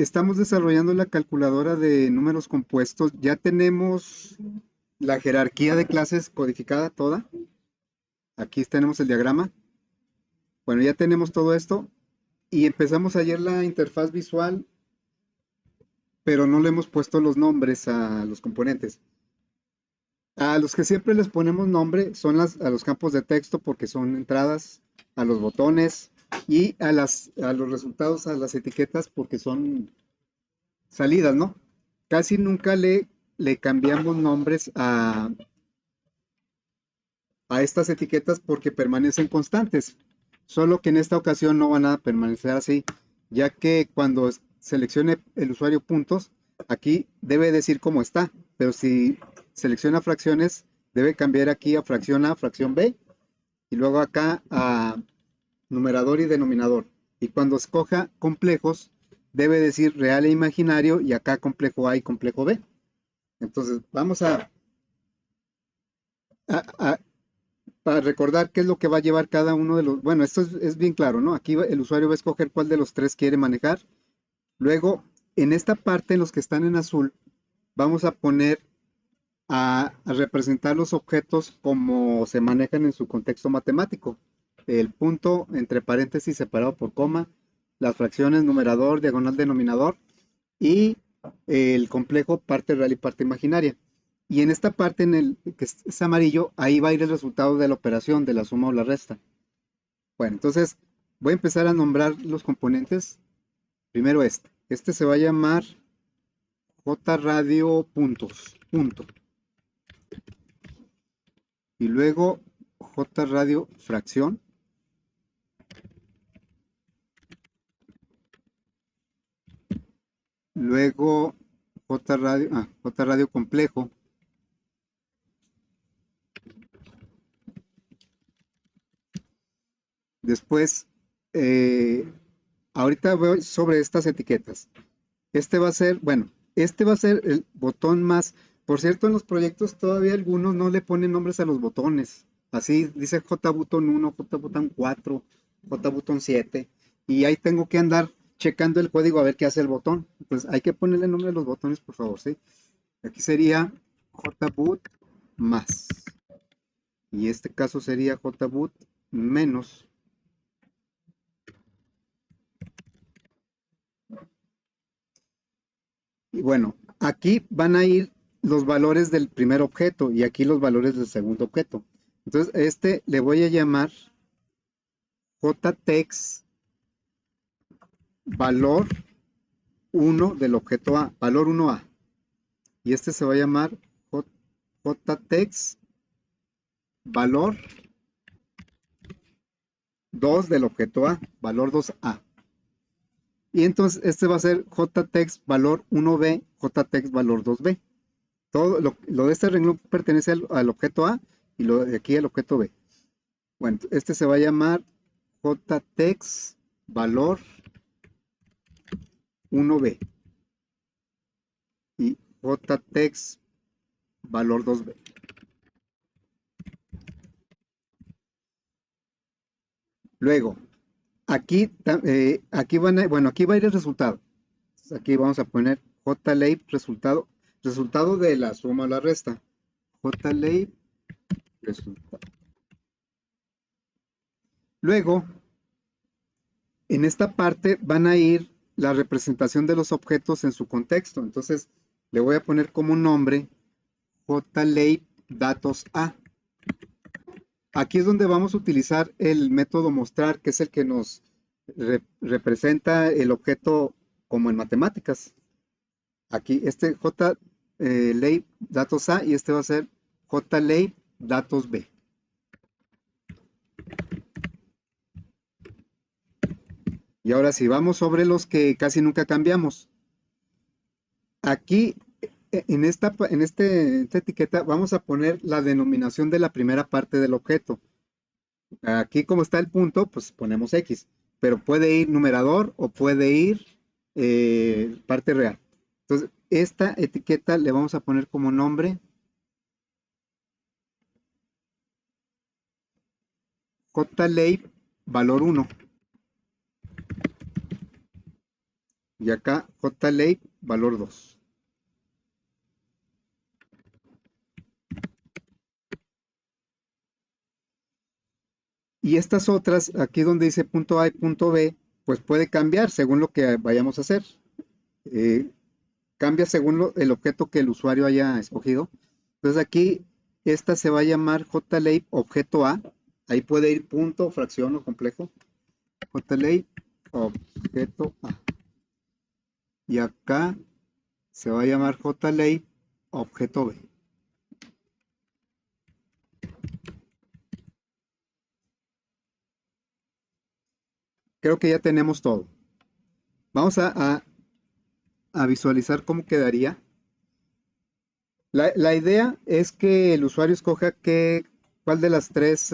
estamos desarrollando la calculadora de números compuestos. Ya tenemos la jerarquía de clases codificada toda. Aquí tenemos el diagrama. Bueno, ya tenemos todo esto y empezamos ayer la interfaz visual, pero no le hemos puesto los nombres a los componentes. A los que siempre les ponemos nombre son a los campos de texto porque son entradas, a los botones y a los resultados, a las etiquetas porque son salidas, ¿no? Casi nunca le cambiamos nombres a estas etiquetas porque permanecen constantes. Solo que en esta ocasión no van a permanecer así, ya que cuando seleccione el usuario puntos, aquí debe decir cómo está, pero si selecciona fracciones, debe cambiar aquí a fracción A, fracción B, y luego acá a numerador y denominador. Y cuando escoja complejos, debe decir real e imaginario, y acá complejo A y complejo B. Entonces, vamos a, a, para recordar qué es lo que va a llevar cada uno de los. Bueno, esto es bien claro, ¿no? Aquí el usuario va a escoger cuál de los tres quiere manejar. Luego, en esta parte, en los que están en azul, vamos a poner a representar los objetos como se manejan en su contexto matemático. El punto entre paréntesis separado por coma, las fracciones numerador, diagonal, denominador y el complejo parte real y parte imaginaria. Y en esta parte, en el que es amarillo, ahí va a ir el resultado de la operación, de la suma o la resta. Bueno, entonces voy a empezar a nombrar los componentes. Primero este. Este se va a llamar JRadio puntos, punto. Y luego JRadio fracción. Luego JRadio complejo. Después, ahorita voy sobre estas etiquetas. Este va a ser, bueno, este va a ser el botón más. Por cierto, en los proyectos todavía algunos no le ponen nombres a los botones. Así dice JButton 1, JButton 4, JButton 7. Y ahí tengo que andar checando el código a ver qué hace el botón. Pues hay que ponerle nombre a los botones, por favor, ¿sí? Aquí sería JBoot más. Y este caso sería JBoot menos. Y bueno, aquí van a ir los valores del primer objeto y aquí los valores del segundo objeto. Entonces, este le voy a llamar JText valor 1 del objeto A, valor 1A. Y este se va a llamar JText valor 2 del objeto A, valor 2A. Y entonces este va a ser JText valor 1B, JText valor 2B. Todo lo de este renglón pertenece al objeto A y lo de aquí al objeto B. Bueno, este se va a llamar JText valor 1B y JText valor 2B. Luego, aquí bueno, aquí va a ir el resultado. Aquí vamos a poner JLABE resultado de la suma o la resta. JLABE resultado. Luego, en esta parte van a ir la representación de los objetos en su contexto. Entonces, le voy a poner como nombre JLABE datos A. Aquí es donde vamos a utilizar el método mostrar, que es el que nos representa el objeto como en matemáticas. Aquí este JLABE datos A y este va a ser JLABE datos B. Y ahora sí, vamos sobre los que casi nunca cambiamos. Aquí esta etiqueta vamos a poner la denominación de la primera parte del objeto. Aquí como está el punto, pues ponemos X, pero puede ir numerador o puede ir parte real. Entonces, esta etiqueta le vamos a poner como nombre JLABE valor 1. Y acá JLABE valor 2. Y estas otras, aquí donde dice punto A y punto B, pues puede cambiar según lo que vayamos a hacer. Eh, Cambia según el objeto que el usuario haya escogido. Entonces aquí esta se va a llamar JLABE objeto A. Ahí puede ir punto, fracción o complejo. JLABE objeto A. Y acá se va a llamar JLABE objeto B. Creo que ya tenemos todo. Vamos a visualizar cómo quedaría. La idea es que el usuario escoja cuál de las tres,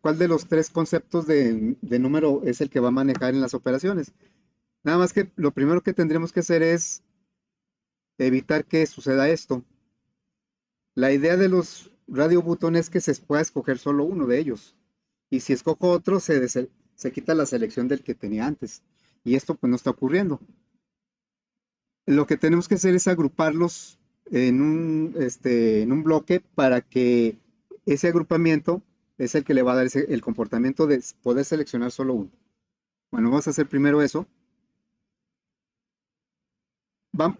cuál de los tres conceptos de número es el que va a manejar en las operaciones. Nada más que lo primero que tendremos que hacer es evitar que suceda esto. La idea de los radio button es que se pueda escoger solo uno de ellos. Y si escojo otro, se quita la selección del que tenía antes. Y esto pues no está ocurriendo. Lo que tenemos que hacer es agruparlos en un bloque para que ese agrupamiento es el que le va a dar el comportamiento de poder seleccionar solo uno. Bueno, vamos a hacer primero eso.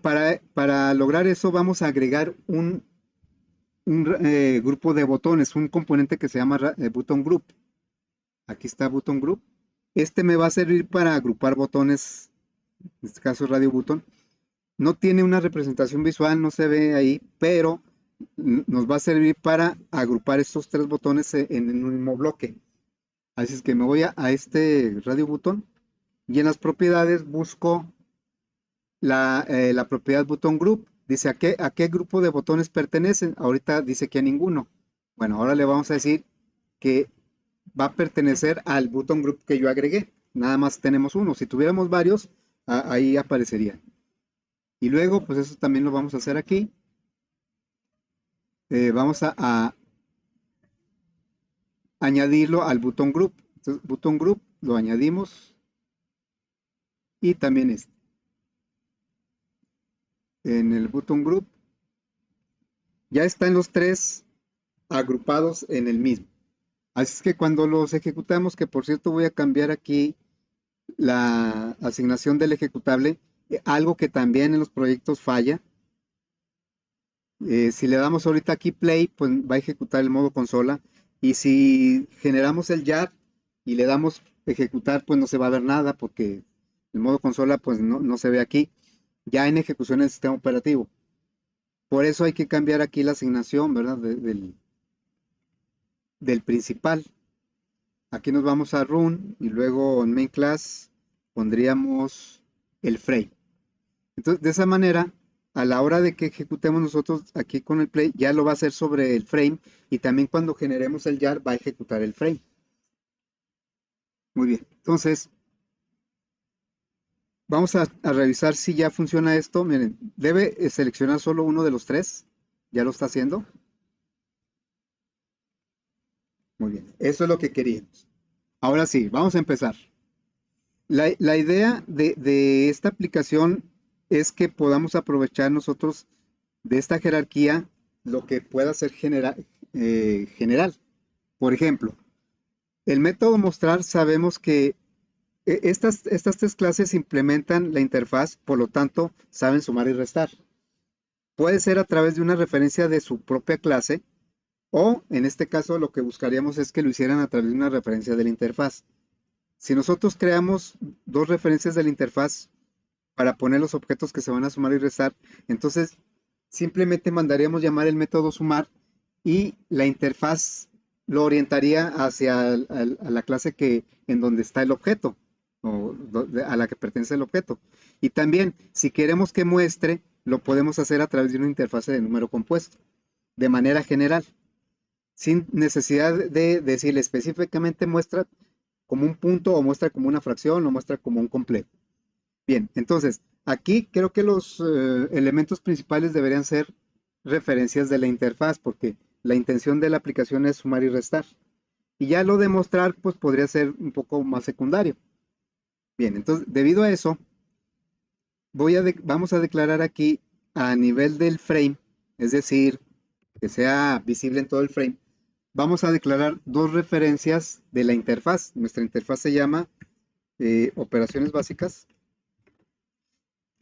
Para lograr eso vamos a agregar un grupo de botones, un componente que se llama button group. Aquí está button group. Este me va a servir para agrupar botones, en este caso radio button. No tiene una representación visual, no se ve ahí, pero nos va a servir para agrupar estos tres botones en un mismo bloque. Así es que me voy a este radio button y en las propiedades busco la propiedad button group. Dice a qué grupo de botones pertenecen. Ahorita dice que a ninguno. Bueno, ahora le vamos a decir que va a pertenecer al button group que yo agregué. Nada más tenemos uno. Si tuviéramos varios, ahí aparecería. Y luego, pues eso también lo vamos a hacer aquí. Vamos a añadirlo al button group. Entonces, button group lo añadimos y también este. En el button group ya están los tres agrupados en el mismo. Así es que cuando los ejecutamos, que por cierto voy a cambiar aquí la asignación del ejecutable, algo que también en los proyectos falla. Si le damos ahorita aquí play, pues va a ejecutar el modo consola. Y si generamos el YAR y le damos ejecutar, pues no se va a ver nada porque el modo consola pues no se ve aquí. Ya en ejecución del sistema operativo. Por eso hay que cambiar aquí la asignación, ¿verdad? Del principal. Aquí nos vamos a run y luego en main class pondríamos el frame. Entonces, de esa manera, a la hora de que ejecutemos nosotros aquí con el play, ya lo va a hacer sobre el frame y también cuando generemos el YAR va a ejecutar el frame. Muy bien, entonces vamos a revisar si ya funciona esto. Miren, debe seleccionar solo uno de los tres. ¿Ya lo está haciendo? Muy bien, eso es lo que queríamos. Ahora sí, vamos a empezar. La idea de esta aplicación es que podamos aprovechar nosotros de esta jerarquía lo que pueda ser general. Por ejemplo, el método mostrar sabemos que estas tres clases implementan la interfaz, por lo tanto, saben sumar y restar. Puede ser a través de una referencia de su propia clase o, en este caso, lo que buscaríamos es que lo hicieran a través de una referencia de la interfaz. Si nosotros creamos dos referencias de la interfaz para poner los objetos que se van a sumar y restar, entonces simplemente mandaríamos llamar el método sumar y la interfaz lo orientaría hacia a la clase en donde está el objeto o a la que pertenece el objeto. Y también, si queremos que muestre, lo podemos hacer a través de una interfaz de número compuesto, de manera general, sin necesidad de decirle específicamente muestra como un punto o muestra como una fracción o muestra como un completo. Bien, entonces, aquí creo que los elementos principales deberían ser referencias de la interfaz, porque la intención de la aplicación es sumar y restar. Y ya lo de mostrar, pues podría ser un poco más secundario. Bien, entonces, debido a eso, vamos a declarar aquí a nivel del frame, es decir, que sea visible en todo el frame, vamos a declarar dos referencias de la interfaz. Nuestra interfaz se llama operaciones básicas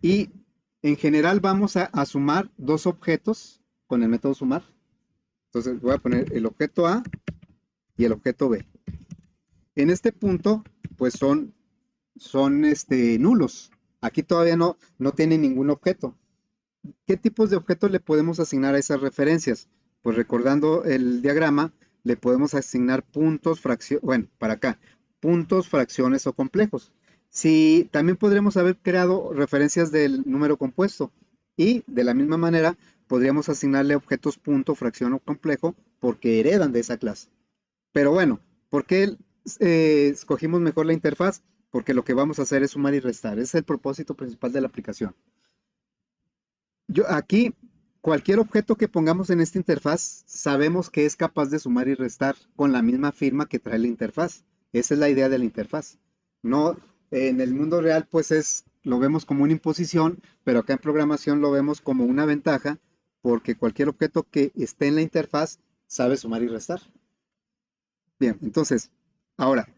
y en general vamos a sumar dos objetos con el método sumar. Entonces voy a poner el objeto A y el objeto B. En este punto, pues son nulos. Aquí todavía no tiene ningún objeto. ¿Qué tipos de objetos le podemos asignar a esas referencias? Pues recordando el diagrama, le podemos asignar puntos, fracciones, bueno, para acá, puntos, fracciones o complejos. Si también podríamos haber creado referencias del número compuesto y de la misma manera podríamos asignarle objetos punto, fracción o complejo porque heredan de esa clase. Pero bueno, ¿por qué escogimos mejor la interfaz? Porque lo que vamos a hacer es sumar y restar. Ese es el propósito principal de la aplicación. Aquí, cualquier objeto que pongamos en esta interfaz, sabemos que es capaz de sumar y restar con la misma firma que trae la interfaz. Esa es la idea de la interfaz. No, en el mundo real, pues lo vemos como una imposición, pero acá en programación lo vemos como una ventaja, porque cualquier objeto que esté en la interfaz sabe sumar y restar. Bien, entonces, ahora,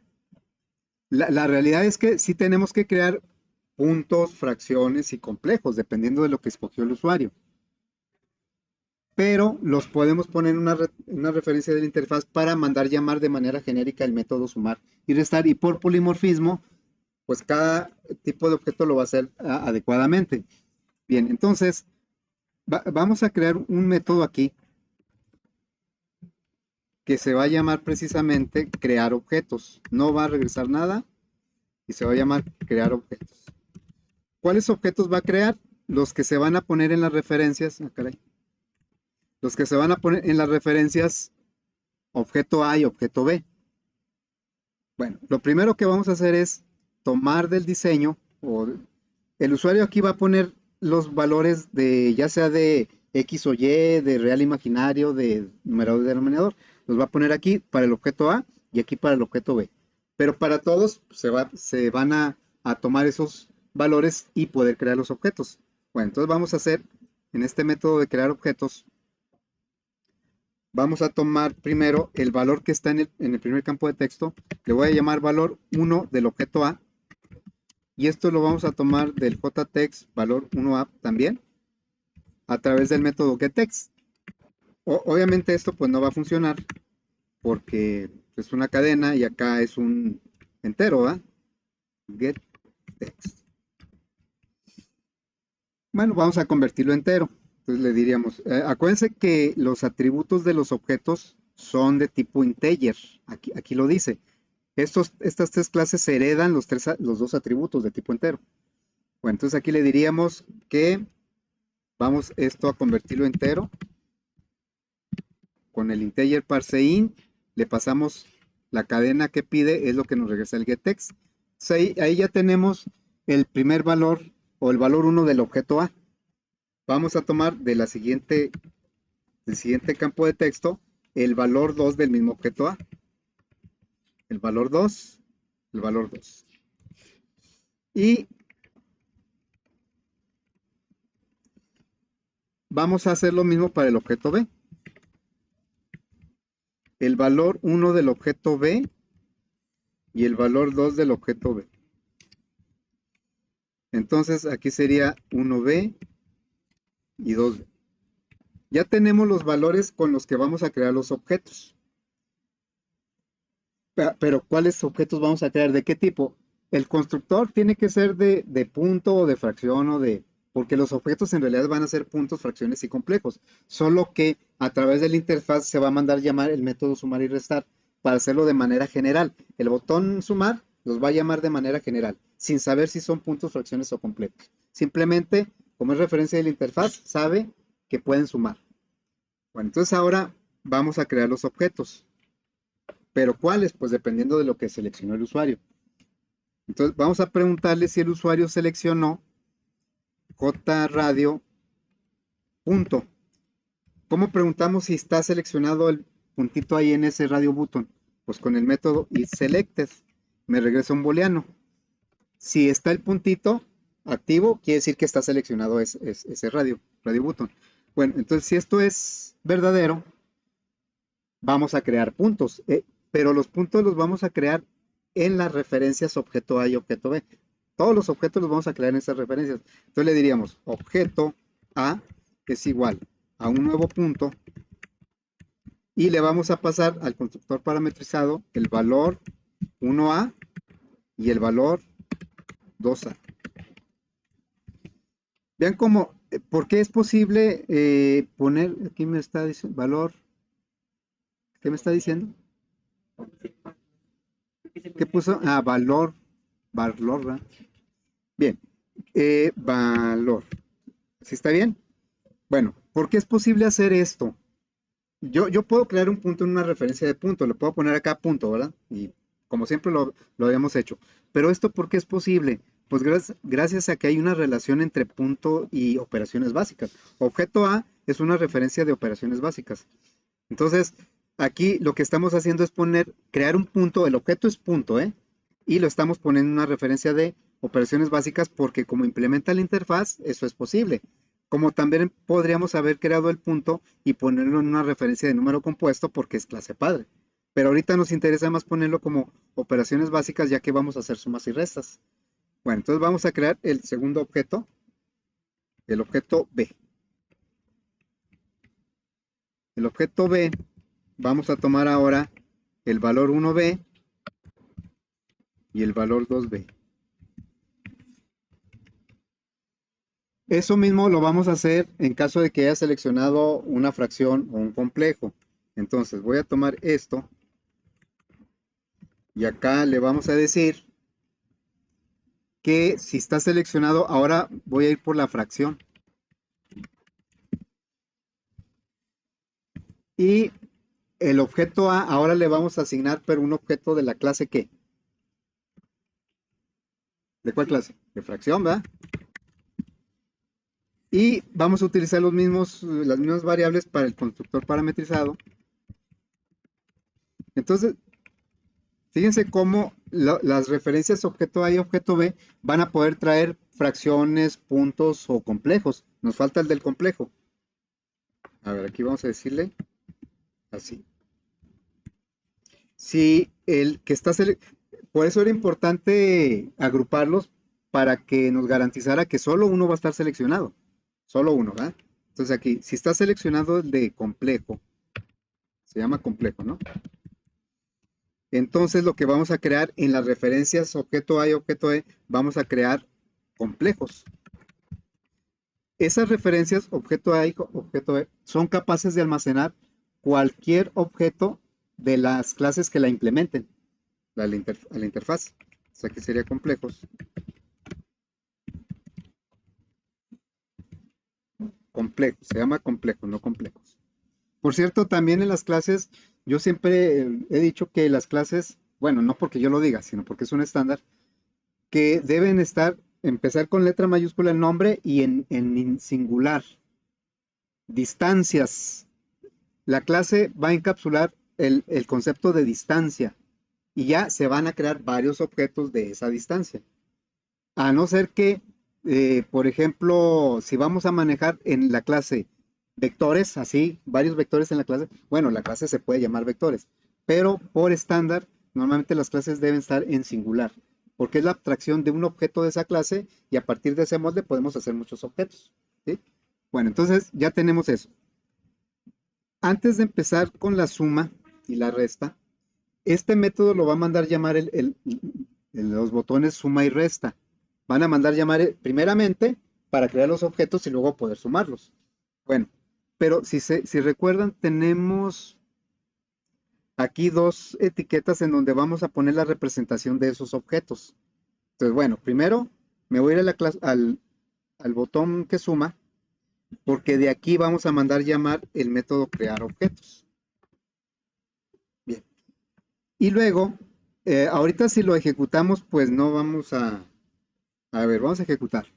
la realidad es que sí tenemos que crear puntos, fracciones y complejos, dependiendo de lo que escogió el usuario, pero los podemos poner en una referencia de la interfaz para mandar llamar de manera genérica el método sumar y restar, y por polimorfismo, pues cada tipo de objeto lo va a hacer adecuadamente. Bien, entonces vamos a crear un método aquí que se va a llamar precisamente crear objetos. No va a regresar nada y se va a llamar crear objetos. ¿Cuáles objetos va a crear? Los que se van a poner en las referencias. Caray. Los que se van a poner en las referencias objeto A y objeto B. Bueno, lo primero que vamos a hacer es tomar del diseño, o el usuario aquí va a poner los valores de, ya sea de X o Y, de real imaginario, de numerador y denominador. Los va a poner aquí para el objeto A y aquí para el objeto B. Pero para todos se van a tomar esos valores y poder crear los objetos. Bueno, entonces vamos a hacer en este método de crear objetos, vamos a tomar primero el valor que está en el primer campo de texto. Le voy a llamar valor 1 del objeto A. Y esto lo vamos a tomar del jtext valor 1A también a través del método getText. Obviamente esto pues no va a funcionar porque es una cadena y acá es un entero, ¿verdad? GetText. Bueno, vamos a convertirlo entero. Entonces le diríamos, acuérdense que los atributos de los objetos son de tipo integer. Aquí lo dice. Estas tres clases heredan los dos atributos de tipo entero. Bueno, entonces aquí le diríamos que vamos esto a convertirlo entero. Con el integer parseInt le pasamos la cadena que pide, es lo que nos regresa el getText. Ahí ya tenemos el primer valor o el valor 1 del objeto A. Vamos a tomar del siguiente campo de texto el valor 2 del mismo objeto A. El valor 2, el valor 2. Y vamos a hacer lo mismo para el objeto B. El valor 1 del objeto B y el valor 2 del objeto B. Entonces aquí sería 1B y 2B. Ya tenemos los valores con los que vamos a crear los objetos. Pero ¿cuáles objetos vamos a crear? ¿De qué tipo? El constructor tiene que ser de punto o de fracción porque los objetos en realidad van a ser puntos, fracciones y complejos. Solo que a través de la interfaz se va a mandar llamar el método sumar y restar para hacerlo de manera general. El botón sumar los va a llamar de manera general, sin saber si son puntos, fracciones o complejos. Simplemente, como es referencia de la interfaz, sabe que pueden sumar. Bueno, entonces ahora vamos a crear los objetos. ¿Pero cuáles? Pues dependiendo de lo que seleccionó el usuario. Entonces vamos a preguntarle si el usuario seleccionó JRadio punto. ¿Cómo preguntamos si está seleccionado el puntito ahí en ese radio button? Pues con el método isSelected. Me regresa un booleano. Si está el puntito activo, quiere decir que está seleccionado ese radio button. Bueno, entonces si esto es verdadero, vamos a crear puntos, pero los puntos los vamos a crear en las referencias objeto A y objeto B. Todos los objetos los vamos a crear en esas referencias. Entonces le diríamos objeto A es igual a un nuevo punto y le vamos a pasar al constructor parametrizado el valor 1A y el valor 2A. Vean cómo, ¿por qué es posible poner, aquí me está diciendo, valor, ¿qué me está diciendo? ¿Qué puso? Ah, valor, ¿verdad? Bien, valor. ¿Sí está bien? Bueno, ¿por qué es posible hacer esto? Yo puedo crear un punto en una referencia de punto, le puedo poner acá punto, ¿verdad? Y como siempre lo habíamos hecho. Pero esto, ¿por qué es posible? Pues gracias a que hay una relación entre punto y operaciones básicas. Objeto A es una referencia de operaciones básicas. Entonces, aquí lo que estamos haciendo es crear un punto, el objeto es punto, ¿eh? Y lo estamos poniendo en una referencia de operaciones básicas porque como implementa la interfaz, eso es posible. Como también podríamos haber creado el punto y ponerlo en una referencia de número compuesto porque es clase padre. Pero ahorita nos interesa más ponerlo como operaciones básicas ya que vamos a hacer sumas y restas. Bueno, entonces vamos a crear el segundo objeto, el objeto B. El objeto B, vamos a tomar ahora el valor 1B y el valor 2B. Eso mismo lo vamos a hacer en caso de que haya seleccionado una fracción o un complejo. Entonces voy a tomar esto y acá le vamos a decir que si está seleccionado, ahora voy a ir por la fracción. Y el objeto A ahora le vamos a asignar, pero un objeto de la clase ¿qué? ¿De cuál clase? De fracción, ¿verdad? Y vamos a utilizar las mismas variables para el constructor parametrizado. Entonces, fíjense cómo las referencias objeto A y objeto B van a poder traer fracciones, puntos o complejos. Nos falta el del complejo. A ver, aquí vamos a decirle así. Si el que está por eso era importante agruparlos para que nos garantizara que solo uno va a estar seleccionado. Solo uno, ¿verdad? Entonces aquí, si está seleccionado el de complejo, se llama complejo, ¿no? Entonces lo que vamos a crear en las referencias objeto A y objeto E, vamos a crear complejos. Esas referencias objeto A y objeto E son capaces de almacenar cualquier objeto de las clases que la implementen a la interfaz. O sea que sería complejos. Complejo, se llama complejo, no complejos. Por cierto, también en las clases, yo siempre he dicho que las clases, bueno, no porque yo lo diga, sino porque es un estándar, que deben empezar con letra mayúscula el nombre y en singular. Distancias. La clase va a encapsular el concepto de distancia y ya se van a crear varios objetos de esa distancia. A no ser que, por ejemplo, si vamos a manejar en la clase vectores, así, varios vectores en la clase, bueno, la clase se puede llamar vectores, pero por estándar, normalmente las clases deben estar en singular, porque es la abstracción de un objeto de esa clase y a partir de ese molde podemos hacer muchos objetos. ¿Sí? Bueno, entonces ya tenemos eso. Antes de empezar con la suma y la resta, este método lo va a mandar llamar los botones suma y resta. Van a mandar llamar primeramente para crear los objetos y luego poder sumarlos. Bueno, pero si recuerdan, tenemos aquí dos etiquetas en donde vamos a poner la representación de esos objetos. Entonces, bueno, primero me voy a ir a al botón que suma, porque de aquí vamos a mandar llamar el método crear objetos. Bien. Y luego, ahorita si lo ejecutamos, pues no vamos a ver, vamos a ejecutar.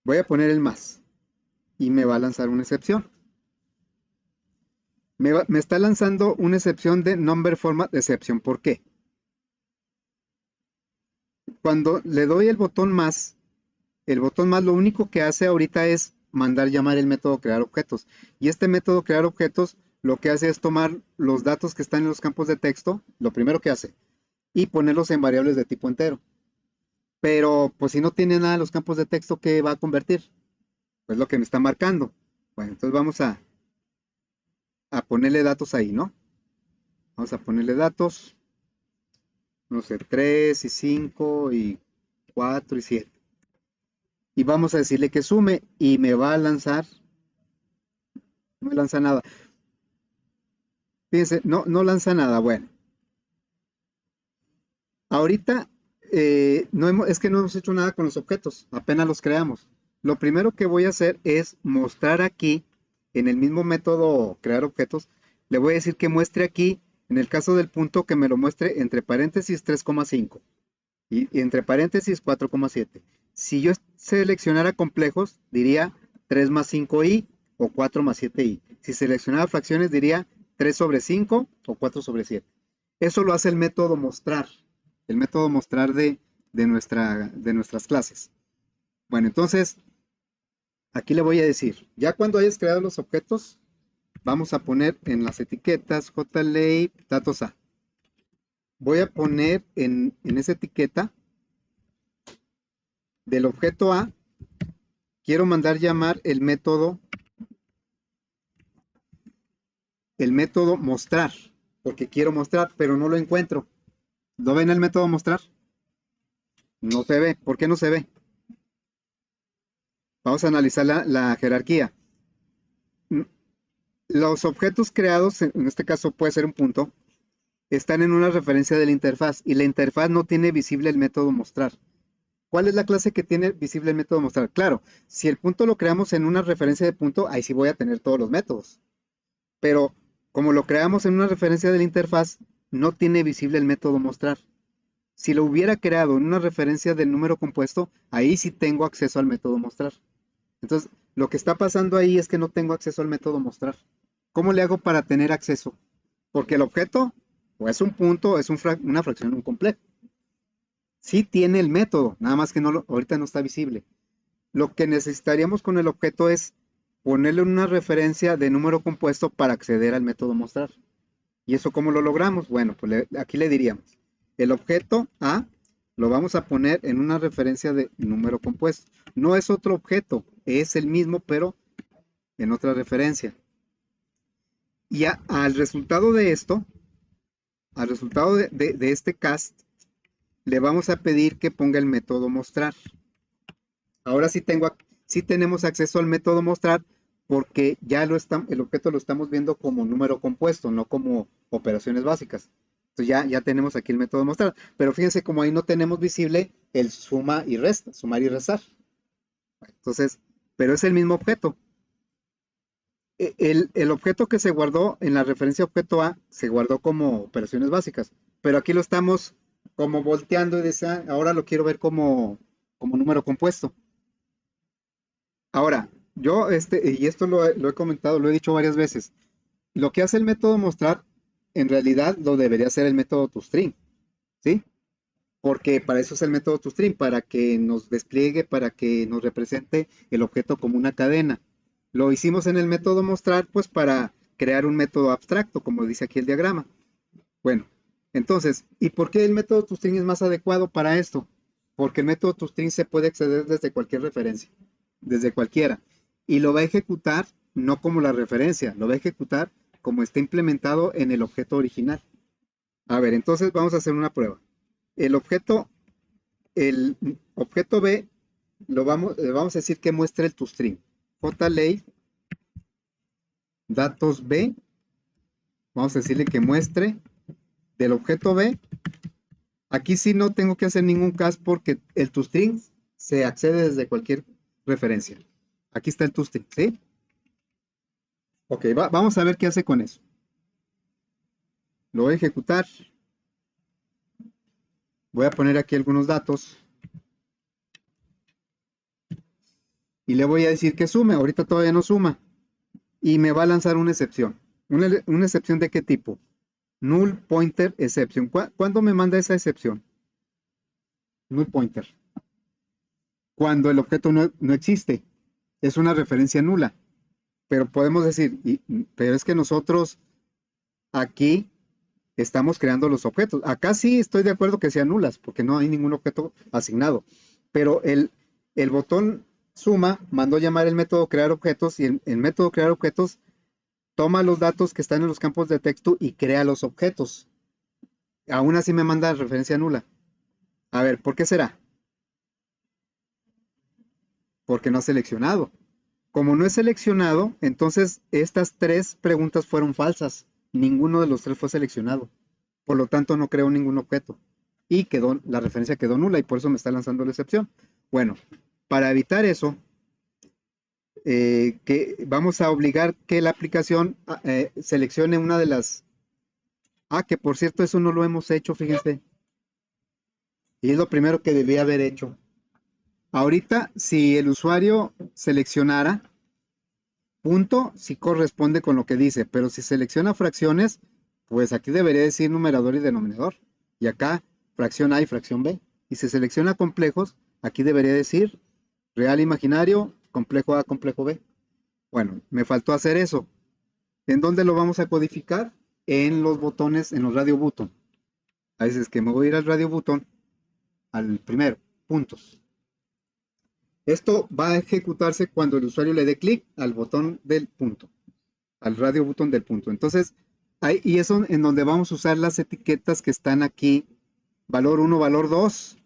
Voy a poner el más y me va a lanzar una excepción. Me está lanzando una excepción de number format exception. ¿Por qué? cuando le doy el botón más lo único que hace ahorita es mandar llamar el método crear objetos. Y este método crear objetos lo que hace es tomar los datos que están en los campos de texto, lo primero que hace, y ponerlos en variables de tipo entero. Pero pues si no tiene nada en los campos de texto, ¿qué va a convertir? Pues lo que me está marcando. Bueno, entonces vamos a ponerle datos ahí, ¿no? Vamos a ponerle datos, no sé, 3 y 5 y 4 y 7. Y vamos a decirle que sume y me va a lanzar, no me lanza nada. Fíjense, no lanza nada. Bueno, ahorita es que no hemos hecho nada con los objetos, apenas los creamos. Lo primero que voy a hacer es mostrar aquí, en el mismo método crear objetos, le voy a decir que muestre aquí, en el caso del punto, que me lo muestre entre paréntesis 3,5 y entre paréntesis 4,7. Si yo seleccionara complejos, diría 3 más 5i o 4 más 7i. Si seleccionara fracciones, diría 3 sobre 5 o 4 sobre 7. Eso lo hace el método mostrar de nuestras clases. Bueno, entonces, aquí le voy a decir, ya cuando hayas creado los objetos, vamos a poner en las etiquetas JLay datos A. Voy a poner en esa etiqueta del objeto A, quiero mandar llamar el método mostrar, porque quiero mostrar, pero no lo encuentro. ¿Lo ven el método mostrar? No se ve. ¿Por qué no se ve? Vamos a analizar la jerarquía. Los objetos creados, en este caso puede ser un punto, están en una referencia de la interfaz y la interfaz no tiene visible el método mostrar. ¿Cuál es la clase que tiene visible el método mostrar? Claro, si el punto lo creamos en una referencia de punto, ahí sí voy a tener todos los métodos. Pero como lo creamos en una referencia de la interfaz, no tiene visible el método mostrar. Si lo hubiera creado en una referencia del número compuesto, ahí sí tengo acceso al método mostrar. Entonces, lo que está pasando ahí es que no tengo acceso al método mostrar. ¿Cómo le hago para tener acceso? Porque el objeto o es un punto, es una fracción, un complejo. Sí tiene el método, nada más que ahorita no está visible. Lo que necesitaríamos con el objeto es ponerle una referencia de número compuesto para acceder al método mostrar. ¿Y eso cómo lo logramos? Bueno, pues aquí le diríamos, el objeto A lo vamos a poner en una referencia de número compuesto. No es otro objeto, es el mismo, pero en otra referencia. Y al resultado de esto, al resultado de este cast, le vamos a pedir que ponga el método mostrar. Ahora sí tenemos acceso al método mostrar porque ya el objeto lo estamos viendo como número compuesto, no como operaciones básicas. Entonces ya tenemos aquí el método mostrar. Pero fíjense como ahí no tenemos visible el suma y resta, sumar y restar. Entonces, pero es el mismo objeto. El objeto que se guardó en la referencia objeto A se guardó como operaciones básicas. Pero aquí lo estamos como volteando y dice, ahora lo quiero ver como número compuesto. Ahora, y esto lo he comentado, lo he dicho varias veces, lo que hace el método mostrar, en realidad lo debería hacer el método toString, ¿sí? Porque para eso es el método toString, para que nos despliegue, para que nos represente el objeto como una cadena. Lo hicimos en el método mostrar, pues para crear un método abstracto, como dice aquí el diagrama. Bueno, entonces, ¿y por qué el método toString es más adecuado para esto? Porque el método toString se puede acceder desde cualquier referencia, desde cualquiera, y lo va a ejecutar no como la referencia, lo va a ejecutar como está implementado en el objeto original. A ver, entonces vamos a hacer una prueba. El objeto, el objeto B, vamos a decir que muestre el toString. JLay datos B, vamos a decirle que muestre del objeto B. Aquí sí no tengo que hacer ningún cast porque el toString se accede desde cualquier referencia. Aquí está el toString, ¿sí? Ok, vamos a ver qué hace con eso. Lo voy a ejecutar. Voy a poner aquí algunos datos. Y le voy a decir que sume. Ahorita todavía no suma. Y me va a lanzar una excepción. ¿Una excepción de qué tipo? Null pointer exception. ¿Cuándo me manda esa excepción? null pointer. Cuando el objeto no existe, es una referencia nula. Pero podemos decir, pero es que nosotros aquí estamos creando los objetos. Acá sí estoy de acuerdo que sean nulas, porque no hay ningún objeto asignado. Pero el botón suma mandó llamar el método crear objetos y el método crear objetos toma los datos que están en los campos de texto y crea los objetos. Aún así me manda referencia nula. A ver, ¿por qué será? Porque no ha seleccionado. Como no es seleccionado, entonces estas tres preguntas fueron falsas. Ninguno de los tres fue seleccionado. Por lo tanto, no creó ningún objeto. Y la referencia quedó nula y por eso me está lanzando la excepción. Bueno, para evitar eso, que vamos a obligar que la aplicación seleccione una de las... Ah, que por cierto, eso no lo hemos hecho, fíjense. Y es lo primero que debía haber hecho. Ahorita, si el usuario seleccionara, punto sí corresponde con lo que dice, pero si selecciona fracciones, pues aquí debería decir numerador y denominador. Y acá fracción A y fracción B. Y si selecciona complejos, aquí debería decir real imaginario, complejo A, complejo B. Bueno, me faltó hacer eso. ¿En dónde lo vamos a codificar? En los botones, en los radio button. A veces que me voy a ir al radio button, al primero, puntos. Esto va a ejecutarse cuando el usuario le dé clic al botón del punto, al radio button del punto. Entonces, y eso en donde vamos a usar las etiquetas que están aquí, valor 1, valor 2,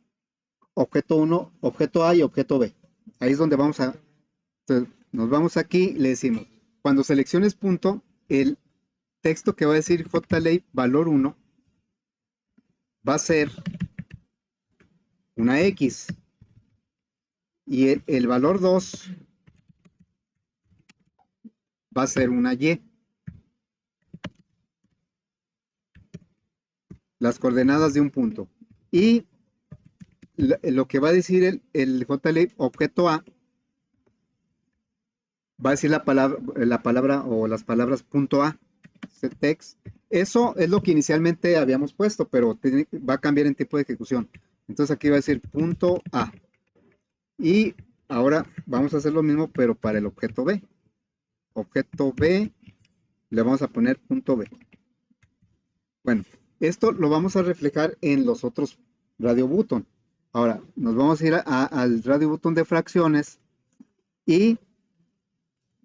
objeto 1, objeto A y objeto B. Ahí es donde vamos a, entonces, nos vamos aquí, le decimos, cuando selecciones punto, el texto que va a decir JLA valor 1 va a ser una X y el valor 2 va a ser una Y. Las coordenadas de un punto. Y lo que va a decir el JLA objeto A va a decir la palabra o las palabras punto A, text. Eso es lo que inicialmente habíamos puesto, pero va a cambiar en tipo de ejecución. Entonces aquí va a decir punto A. Y ahora vamos a hacer lo mismo, pero para el objeto B. Objeto B, le vamos a poner punto B. Bueno, esto lo vamos a reflejar en los otros radio button. Ahora, nos vamos a ir al radio button de fracciones y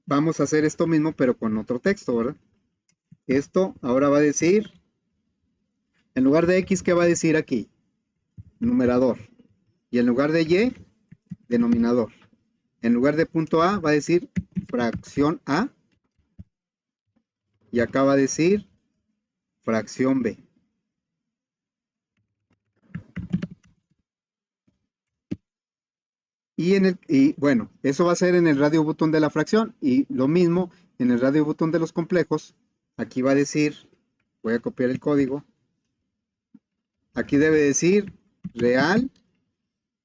vamos a hacer esto mismo, pero con otro texto, ¿verdad? Esto ahora va a decir, en lugar de X, ¿qué va a decir aquí? Numerador. Y en lugar de Y, denominador. En lugar de punto A, va a decir fracción A. Y acá va a decir fracción B. Y bueno, eso va a ser en el radio button de la fracción. Y lo mismo en el radio button de los complejos. Aquí va a decir, voy a copiar el código. Aquí debe decir real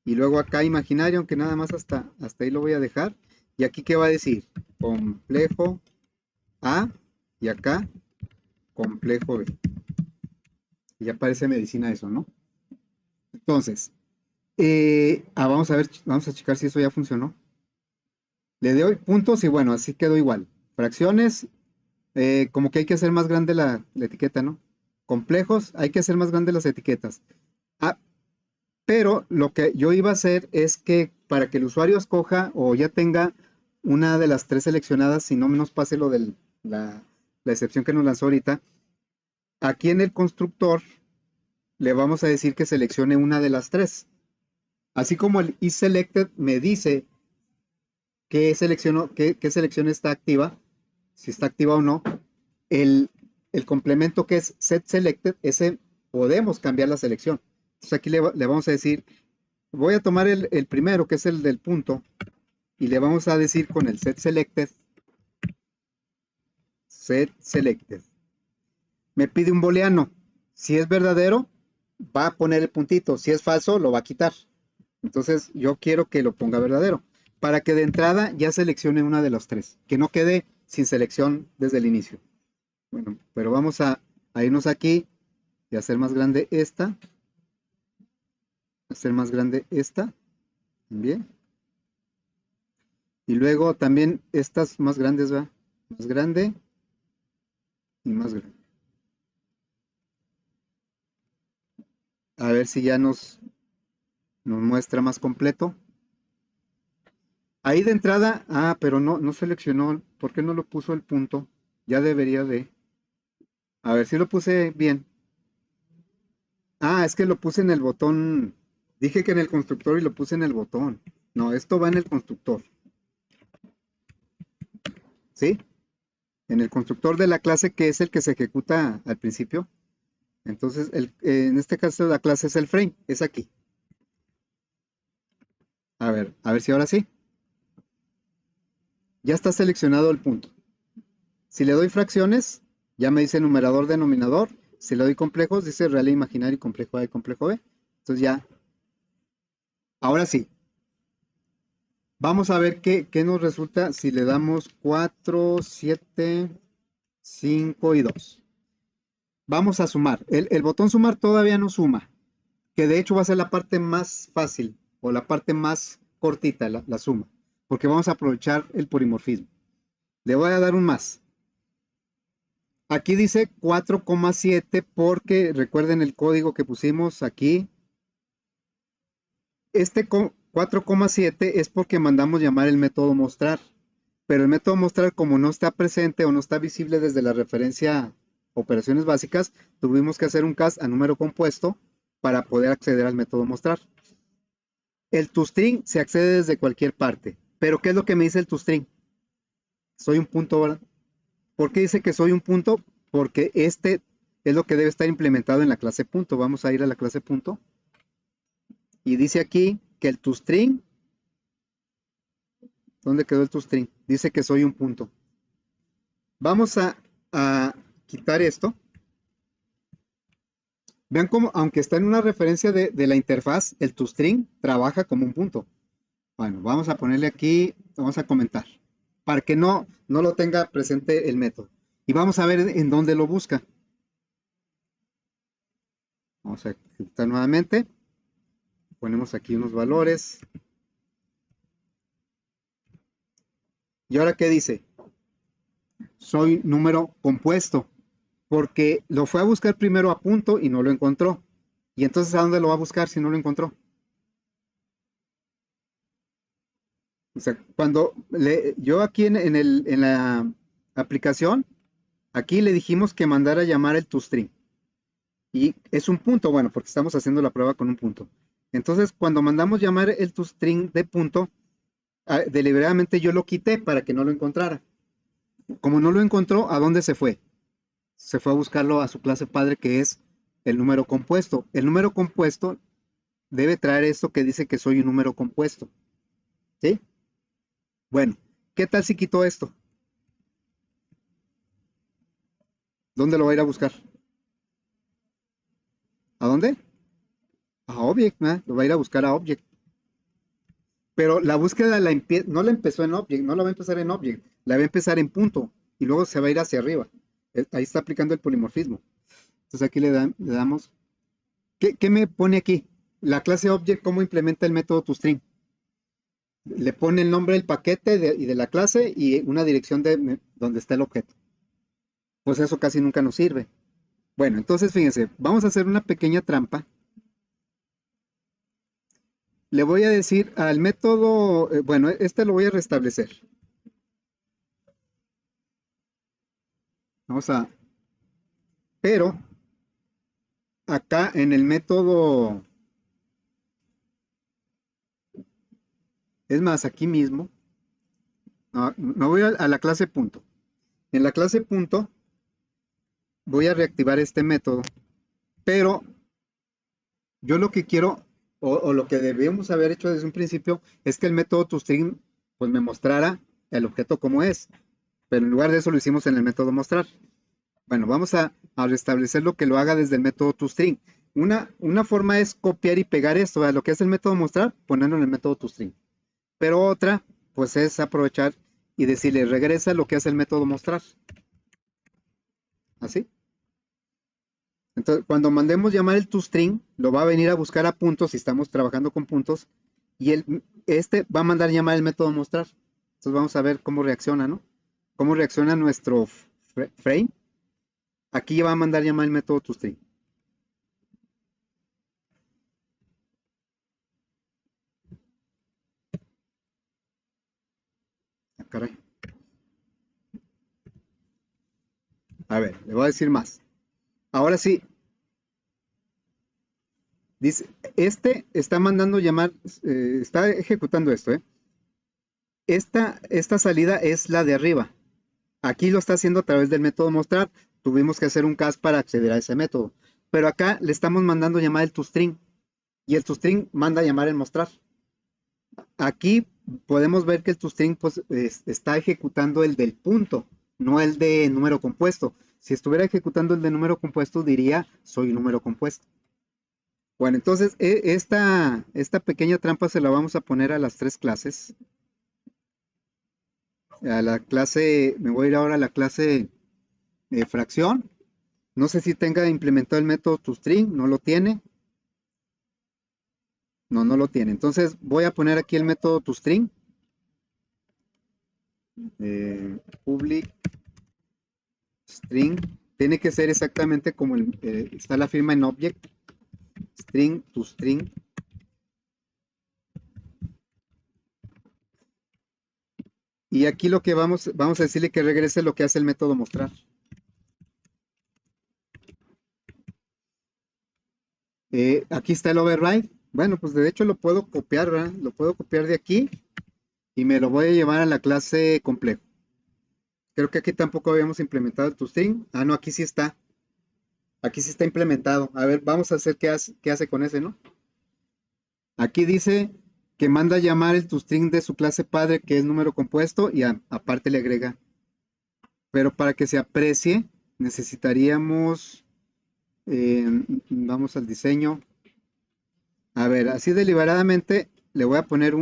y luego acá imaginario, aunque nada más hasta ahí lo voy a dejar. Y aquí qué va a decir, complejo A y acá complejo B. Y ya parece medicina eso, ¿no? Entonces, vamos a ver, vamos a checar si eso ya funcionó. Le doy puntos y bueno, así quedó igual. Fracciones, como que hay que hacer más grande la etiqueta, ¿no? Complejos, hay que hacer más grande las etiquetas. Ah, pero lo que yo iba a hacer es que para que el usuario escoja o ya tenga una de las tres seleccionadas, si no nos pase lo de la excepción que nos lanzó ahorita, aquí en el constructor le vamos a decir que seleccione una de las tres. Así como el isSelected me dice qué selección está activa, si está activa o no, el complemento que es setSelected, ese podemos cambiar la selección. Entonces aquí le vamos a decir, voy a tomar el primero, que es el del punto, y le vamos a decir con el setSelected. Me pide un booleano. Si es verdadero, va a poner el puntito. Si es falso, lo va a quitar. Entonces yo quiero que lo ponga verdadero. Para que de entrada ya seleccione una de las tres. Que no quede sin selección desde el inicio. Bueno, pero vamos a irnos aquí y hacer más grande esta. hacer más grande esta también. Y luego también estas más grandes, ¿va? Más grande y más grande. A ver si ya nos muestra más completo. Ahí de entrada, pero no seleccionó. ¿Por qué no lo puso el punto? Ya debería de. A ver si lo puse bien. Es que lo puse en el botón. Dije que en el constructor y lo puse en el botón. No, esto va en el constructor. ¿Sí? En el constructor de la clase que es el que se ejecuta al principio. Entonces, en este caso la clase es el frame. Es aquí. A ver si ahora sí. Ya está seleccionado el punto. Si le doy fracciones, ya me dice numerador, denominador. Si le doy complejos, dice real e imaginario y complejo A y complejo B. Entonces ya, ahora sí. Vamos a ver qué nos resulta si le damos 4, 7, 5 y 2. Vamos a sumar. El botón sumar todavía no suma, que de hecho va a ser la parte más fácil o la parte más cortita, la suma, porque vamos a aprovechar el polimorfismo. Le voy a dar un más. Aquí dice 4,7 porque recuerden el código que pusimos aquí. Este 4,7 es porque mandamos llamar el método mostrar, pero el método mostrar como no está presente o no está visible desde la referencia operaciones básicas, tuvimos que hacer un cast a número compuesto para poder acceder al método mostrar. El toString se accede desde cualquier parte, pero ¿qué es lo que me dice el toString? Soy un punto, ¿verdad? ¿Por qué dice que soy un punto? Porque este es lo que debe estar implementado en la clase punto. Vamos a ir a la clase punto. Y dice aquí que el toString, ¿dónde quedó el toString? Dice que soy un punto. Vamos a quitar esto. Vean cómo, aunque está en una referencia de la interfaz, el toString trabaja como un punto. Bueno, vamos a ponerle aquí, vamos a comentar, para que no lo tenga presente el método. Y vamos a ver en dónde lo busca. Vamos a ejecutar nuevamente. Ponemos aquí unos valores. ¿Y ahora qué dice? Soy número compuesto, porque lo fue a buscar primero a punto y no lo encontró. ¿Y entonces a dónde lo va a buscar si no lo encontró? O sea, cuando yo aquí en la aplicación, aquí le dijimos que mandara a llamar el toString. Y es un punto, bueno, porque estamos haciendo la prueba con un punto. Entonces, cuando mandamos llamar el toString de punto, deliberadamente yo lo quité para que no lo encontrara. Como no lo encontró, ¿a dónde se fue? Se fue a buscarlo a su clase padre, que es el número compuesto. El número compuesto debe traer esto que dice que soy un número compuesto. ¿Sí? Bueno, ¿qué tal si quito esto? ¿Dónde lo va a ir a buscar? ¿A dónde? A Object, ¿no? Lo va a ir a buscar a Object. Pero la búsqueda no la empezó en Object, no la va a empezar en Object, la va a empezar en punto y luego se va a ir hacia arriba. Ahí está aplicando el polimorfismo. Entonces aquí le damos. ¿Qué me pone aquí? La clase Object, ¿cómo implementa el método toString? Le pone el nombre del paquete y de la clase y una dirección de donde está el objeto. Pues eso casi nunca nos sirve. Bueno, entonces fíjense, vamos a hacer una pequeña trampa. Le voy a decir al método, bueno, este lo voy a restablecer. Vamos a, pero acá en el método, es más, aquí mismo, me voy a la clase punto. En la clase punto voy a reactivar este método, pero yo lo que quiero, o lo que debíamos haber hecho desde un principio, es que el método toString pues me mostrara el objeto como es, pero en lugar de eso lo hicimos en el método mostrar. Bueno, vamos a restablecer lo que lo haga desde el método toString. Una forma es copiar y pegar esto, a lo que es el método mostrar, ponerlo en el método toString. Pero otra, pues es aprovechar y decirle, regresa lo que hace el método mostrar. ¿Así? Entonces, cuando mandemos llamar el toString, lo va a venir a buscar a puntos si estamos trabajando con puntos, y este va a mandar llamar el método mostrar. Entonces vamos a ver cómo reacciona, ¿no? Cómo reacciona nuestro frame. Aquí va a mandar llamar el método toString. Ah, caray. A ver, le voy a decir más. Ahora sí, dice, este está mandando llamar, está ejecutando esto, ¿eh? Esta salida es la de arriba. Aquí lo está haciendo a través del método mostrar. Tuvimos que hacer un cast para acceder a ese método. Pero acá le estamos mandando llamar el toString. Y el toString manda llamar el mostrar. Aquí podemos ver que el toString pues, está ejecutando el del punto, no el de número compuesto. Si estuviera ejecutando el de número compuesto, diría soy número compuesto. Bueno, entonces esta pequeña trampa se la vamos a poner a las tres clases. A la clase, me voy a ir ahora a la clase fracción. No sé si tenga implementado el método toString, no lo tiene. No, no lo tiene. Entonces voy a poner aquí el método toString. Public string. Tiene que ser exactamente como está la firma en object. String toString. Y aquí lo que vamos a decirle que regrese lo que hace el método mostrar. Aquí está el override. Bueno, pues de hecho lo puedo copiar, ¿verdad? Lo puedo copiar de aquí y me lo voy a llevar a la clase complejo. Creo que aquí tampoco habíamos implementado el toString. Ah, no, aquí sí está. Aquí sí está implementado. A ver, vamos a hacer qué hace con ese, ¿no? Aquí dice que manda llamar el toString de su clase padre, que es número compuesto, y aparte le agrega. Pero para que se aprecie, necesitaríamos, vamos al diseño. A ver, así deliberadamente le voy a poner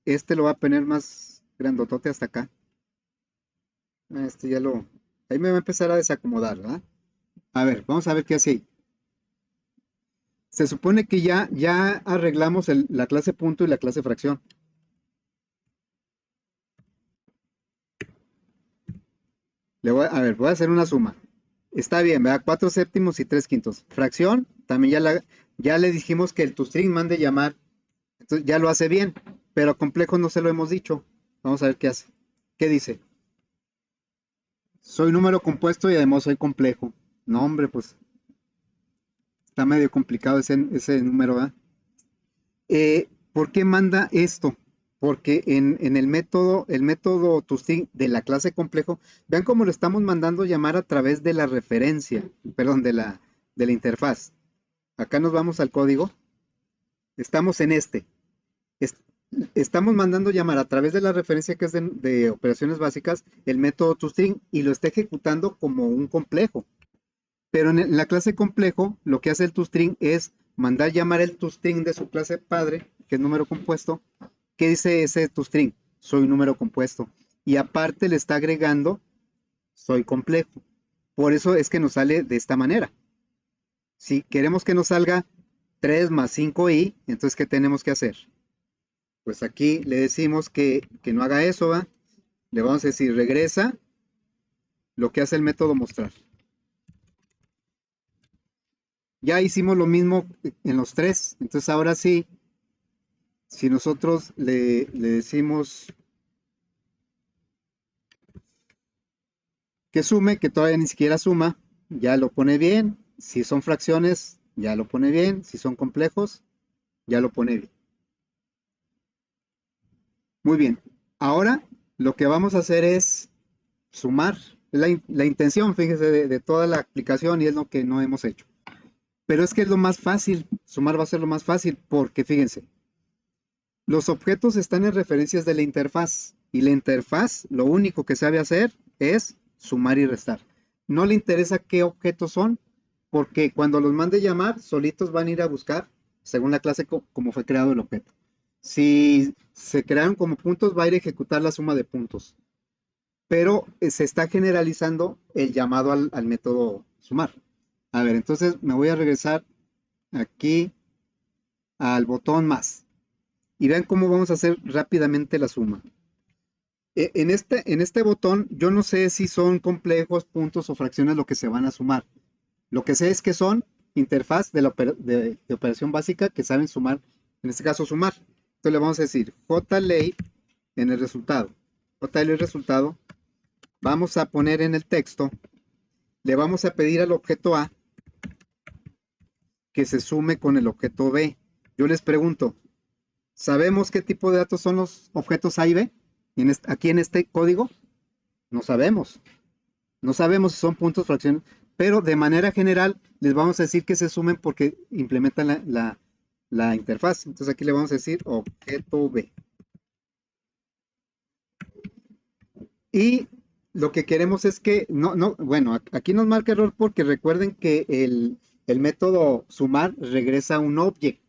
este lo voy a poner más grandotote hasta acá. Este ya ahí me va a empezar a desacomodar, ¿verdad? A ver, vamos a ver qué hace ahí. Se supone que ya arreglamos la clase punto y la clase fracción. A ver, voy a hacer una suma. Está bien, ¿verdad? 4 séptimos y 3 quintos. Fracción, también ya le dijimos que el toString mande llamar. Entonces ya lo hace bien, pero complejo no se lo hemos dicho. Vamos a ver qué hace. ¿Qué dice? Soy número compuesto y además soy complejo. No, hombre, pues está medio complicado ese número, ¿verdad? ¿Por qué manda esto? Porque en el método toString de la clase complejo, vean cómo lo estamos mandando llamar a través de la referencia, perdón, de la interfaz. Acá nos vamos al código. Estamos en este. Est- Estamos mandando llamar a través de la referencia que es de operaciones básicas el método toString y lo está ejecutando como un complejo. Pero en la clase complejo, lo que hace el toString es mandar llamar el toString de su clase padre, que es número compuesto. ¿Qué dice ese toString? Soy número compuesto. Y aparte le está agregando soy complejo. Por eso es que nos sale de esta manera. Si queremos que nos salga 3 más 5i, entonces ¿qué tenemos que hacer? Pues aquí le decimos que no haga eso, ¿va? Le vamos a decir regresa lo que hace el método mostrar. Ya hicimos lo mismo en los tres, entonces ahora sí, si nosotros le decimos que sume, que todavía ni siquiera suma, ya lo pone bien. Si son fracciones, ya lo pone bien. Si son complejos, ya lo pone bien. Muy bien. Ahora lo que vamos a hacer es sumar. Es la intención, fíjese, de toda la aplicación y es lo que no hemos hecho. Pero es que es lo más fácil. Sumar va a ser lo más fácil porque fíjense, los objetos están en referencias de la interfaz y la interfaz lo único que sabe hacer es sumar y restar. No le interesa qué objetos son porque cuando los mande llamar, solitos van a ir a buscar según la clase como fue creado el objeto. Si se crearon como puntos, va a ir a ejecutar la suma de puntos. Pero se está generalizando el llamado al método sumar. A ver, entonces me voy a regresar aquí al botón más. Y vean cómo vamos a hacer rápidamente la suma. En este botón, yo no sé si son complejos, puntos o fracciones lo que se van a sumar. Lo que sé es que son interfaz de operación básica que saben sumar, en este caso sumar. Entonces le vamos a decir JLey en el resultado. JLey resultado. Vamos a poner en el texto, le vamos a pedir al objeto A que se sume con el objeto B. Yo les pregunto, ¿sabemos qué tipo de datos son los objetos A y B? Aquí en este código, no sabemos. No sabemos si son puntos, fracciones, pero de manera general les vamos a decir que se sumen porque implementan la interfaz. Entonces aquí le vamos a decir objeto B. Y lo que queremos es que, bueno, aquí nos marca error porque recuerden que el método sumar regresa a un object.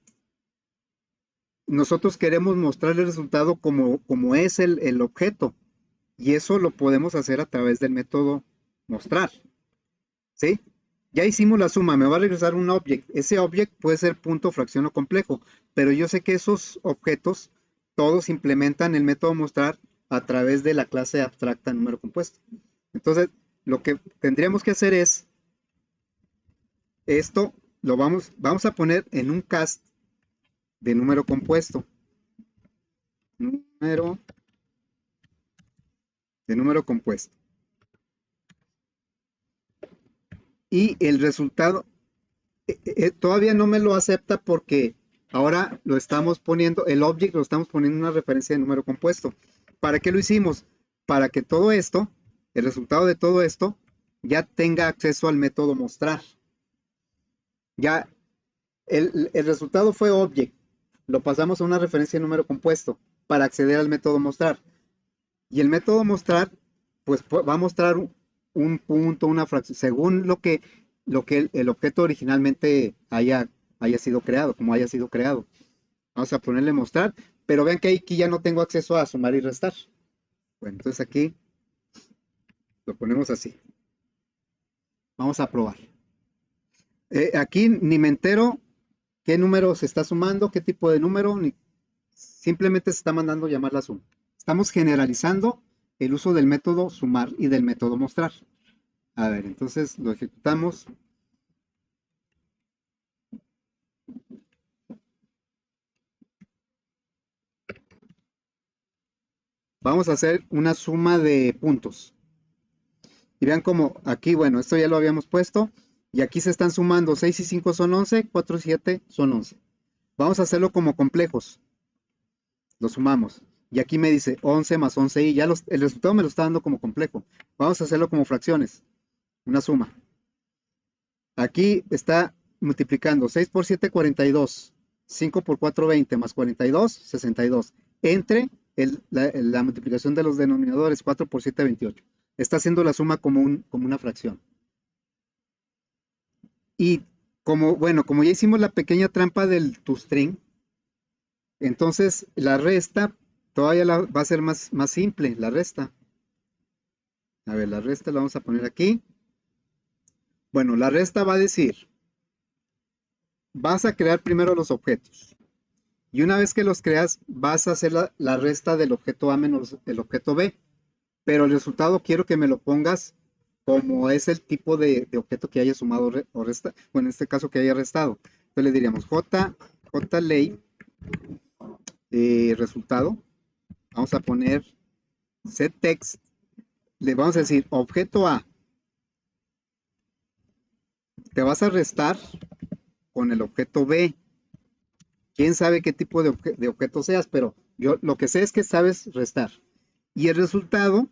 Nosotros queremos mostrar el resultado como es el objeto. Y eso lo podemos hacer a través del método mostrar. ¿Sí? Ya hicimos la suma, me va a regresar un object. Ese object puede ser punto, fracción o complejo, pero yo sé que esos objetos todos implementan el método mostrar a través de la clase abstracta número compuesto. Entonces, lo que tendríamos que hacer es esto, vamos a poner en un cast de número compuesto. Número de número compuesto. Y el resultado, todavía no me lo acepta porque ahora lo estamos poniendo, el object lo estamos poniendo en una referencia de número compuesto. ¿Para qué lo hicimos? Para que todo esto, el resultado de todo esto, ya tenga acceso al método mostrar. Ya el resultado fue object, lo pasamos a una referencia de número compuesto para acceder al método mostrar. Y el método mostrar, pues va a mostrar un punto, una fracción, según lo que el objeto originalmente haya sido creado, como haya sido creado. Vamos a ponerle mostrar, pero vean que aquí ya no tengo acceso a sumar y restar. Bueno, entonces aquí lo ponemos así. Vamos a probar. Aquí ni me entero qué número se está sumando, qué tipo de número, simplemente se está mandando llamar la suma. Estamos generalizando el uso del método sumar y del método mostrar. A ver, entonces lo ejecutamos. Vamos a hacer una suma de puntos. Y vean cómo aquí, bueno, esto ya lo habíamos puesto. Y aquí se están sumando 6 y 5 son 11, 4 y 7 son 11. Vamos a hacerlo como complejos. Lo sumamos. Y aquí me dice 11 más 11 y ya el resultado me lo está dando como complejo. Vamos a hacerlo como fracciones. Una suma. Aquí está multiplicando 6 por 7, 42. 5 por 4, 20 más 42, 62. Entre la multiplicación de los denominadores 4 por 7, 28. Está haciendo la suma como una fracción. Y como ya hicimos la pequeña trampa del toString, entonces la resta todavía va a ser más simple, la resta. A ver, la resta la vamos a poner aquí. Bueno, la resta va a decir, vas a crear primero los objetos. Y una vez que los creas, vas a hacer la resta del objeto A menos el objeto B. Pero el resultado quiero que me lo pongas como es el tipo de objeto que haya sumado o resta, bueno, en este caso que haya restado. Entonces le diríamos JLey resultado. Vamos a poner setText. Le vamos a decir objeto A. Te vas a restar con el objeto B. Quién sabe qué tipo de objeto seas, pero yo lo que sé es que sabes restar. Y el resultado,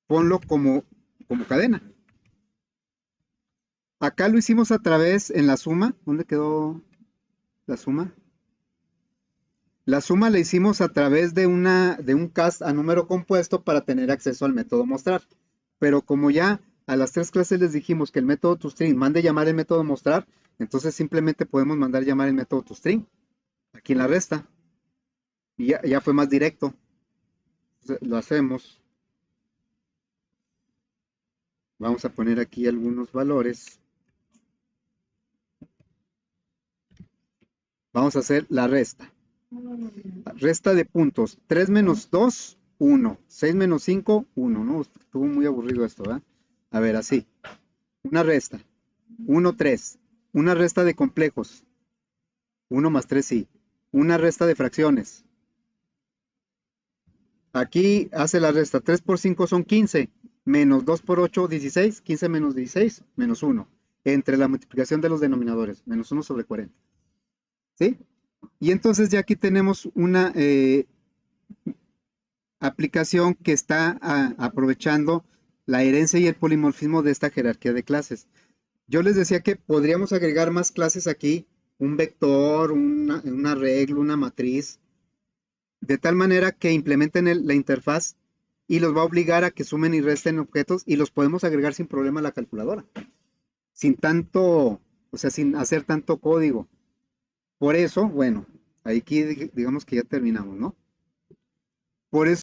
ponlo como cadena. Acá lo hicimos a través en la suma. ¿Dónde quedó la suma? La suma la hicimos a través de un cast a número compuesto para tener acceso al método mostrar. Pero como ya a las 3 clases les dijimos que el método toString mande llamar el método mostrar, entonces simplemente podemos mandar llamar el método toString aquí en la resta. Y ya fue más directo. Entonces, lo hacemos. Vamos a poner aquí algunos valores. Vamos a hacer la resta. Resta de puntos. 3 menos 2, 1. 6 menos 5, 1. ¿No? Estuvo muy aburrido esto, ¿verdad? A ver, así. Una resta. 1, 3. Una resta de complejos. 1 más 3, sí. Una resta de fracciones. Aquí hace la resta. 3 por 5 son 15. Menos 2 por 8, 16. 15 menos 16, menos 1. Entre la multiplicación de los denominadores. Menos 1 sobre 40. ¿Sí? Y entonces ya aquí tenemos una aplicación que está aprovechando la herencia y el polimorfismo de esta jerarquía de clases. Yo les decía que podríamos agregar más clases aquí, un vector, un arreglo, una matriz, de tal manera que implementen la interfaz y los va a obligar a que sumen y resten objetos y los podemos agregar sin problema a la calculadora, sin tanto, o sea, sin hacer tanto código. Por eso, bueno, aquí digamos que ya terminamos, ¿no? Por eso